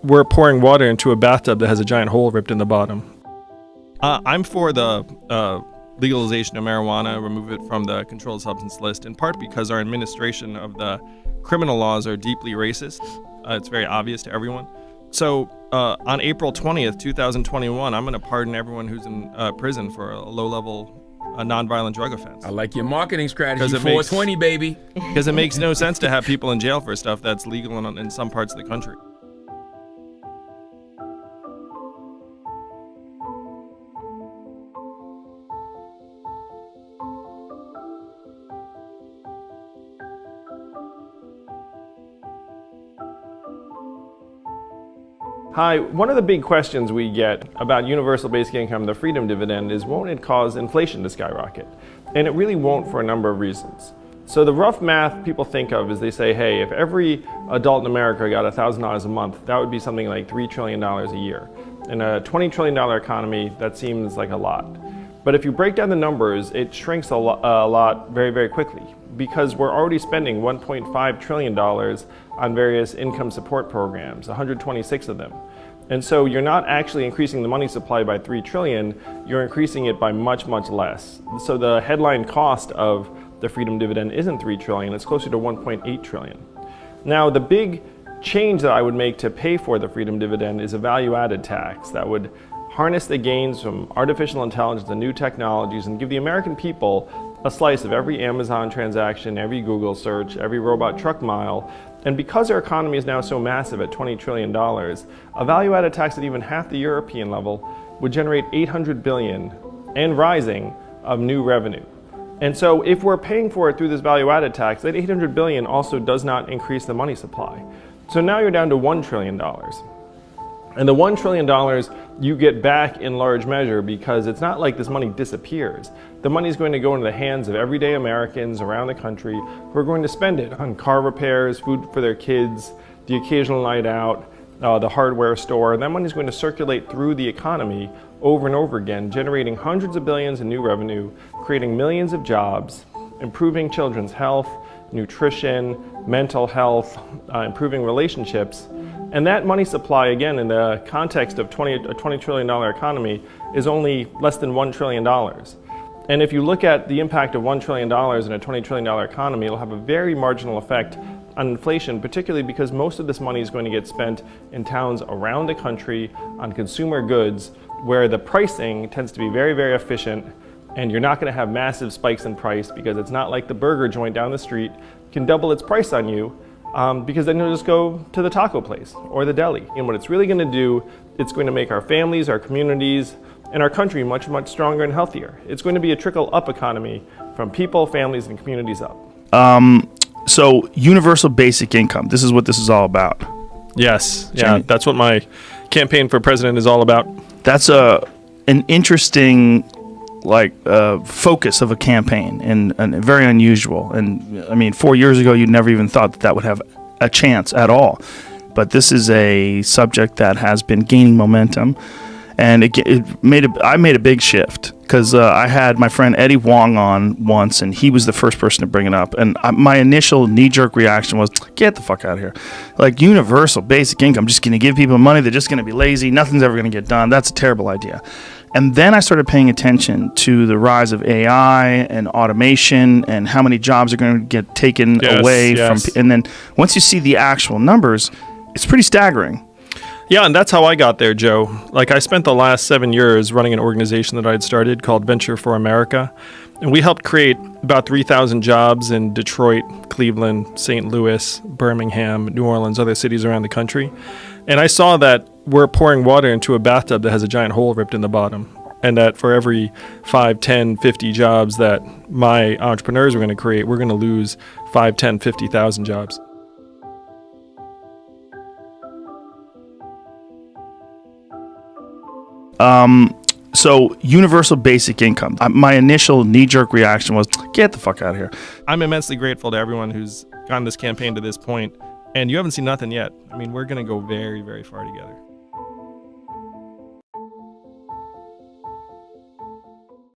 we're pouring water into a bathtub that has a giant hole ripped in the bottom. I'm for the legalization of marijuana, remove it from the controlled substance list, in part because our administration of the criminal laws are deeply racist. It's very obvious to everyone. So on April 20th, 2021, I'm going to pardon everyone who's in prison for a low-level nonviolent drug offense. I like your marketing strategy, 420, baby. Because it makes no sense to have people in jail for stuff that's legal in some parts of the country. Hi, one of the big questions we get about universal basic income, the freedom dividend, is won't it cause inflation to skyrocket? And it really won't for a number of reasons. So the rough math people think of is they say, hey, if every adult in America got $1,000 a month, that would be something like $3 trillion a year. In a $20 trillion economy, that seems like a lot. But if you break down the numbers, it shrinks a lot very, very quickly, because we're already spending $1.5 trillion on various income support programs, 126 of them. And so you're not actually increasing the money supply by 3 trillion, you're increasing it by much, much less. So the headline cost of the freedom dividend isn't 3 trillion, it's closer to 1.8 trillion. Now, the big change that I would make to pay for the freedom dividend is a value-added tax that would harness the gains from artificial intelligence and new technologies and give the American people a slice of every Amazon transaction, every Google search, every robot truck mile. And because our economy is now so massive at $20 trillion, a value-added tax at even half the European level would generate 800 billion and rising of new revenue. And so if we're paying for it through this value-added tax, that 800 billion also does not increase the money supply. So now you're down to $1 trillion. And the $1 trillion you get back in large measure because it's not like this money disappears. The money is going to go into the hands of everyday Americans around the country who are going to spend it on car repairs, food for their kids, the occasional night out, the hardware store. And that money is going to circulate through the economy over and over again, generating hundreds of billions in new revenue, creating millions of jobs, improving children's health, nutrition, mental health, improving relationships. And that money supply, again, in the context of a $20 trillion economy, is only less than $1 trillion. And if you look at the impact of $1 trillion in a $20 trillion economy, it'll have a very marginal effect on inflation, particularly because most of this money is going to get spent in towns around the country on consumer goods, where the pricing tends to be very, very efficient, and you're not going to have massive spikes in price because it's not like the burger joint down the street can double its price on you. Because then you'll just go to the taco place or the deli. And what it's really going to do, it's going to make our families, our communities, and our country much, much stronger and healthier. It's going to be a trickle-up economy from people, families, and communities up. So universal basic income, this is what this is all about. Yes, yeah, that's what my campaign for president is all about. That's an interesting focus of a campaign and very unusual. And I mean, 4 years ago, you'd never even thought that would have a chance at all. But this is a subject that has been gaining momentum, and I made a big shift because I had my friend Eddie Wang on once, and he was the first person to bring it up. And my initial knee-jerk reaction was, get the fuck out of here. Like, universal basic income, just going to give people money, they're just going to be lazy, nothing's ever going to get done. That's a terrible idea. And then I started paying attention to the rise of AI and automation and how many jobs are going to get taken away from. And then once you see the actual numbers, it's pretty staggering. Yeah, and that's how I got there, Joe. Like, I spent the last 7 years running an organization that I'd started called Venture for America. And we helped create about 3,000 jobs in Detroit, Cleveland, St. Louis, Birmingham, New Orleans, other cities around the country. And I saw that we're pouring water into a bathtub that has a giant hole ripped in the bottom. And that for every 5, 10, 50 jobs that my entrepreneurs are going to create, we're going to lose 5, 10, 50,000 jobs. So universal basic income, my initial knee-jerk reaction was, get the fuck out of here. I'm immensely grateful to everyone who's gotten this campaign to this point, and you haven't seen nothing yet. I mean, we're going to go very, very far together.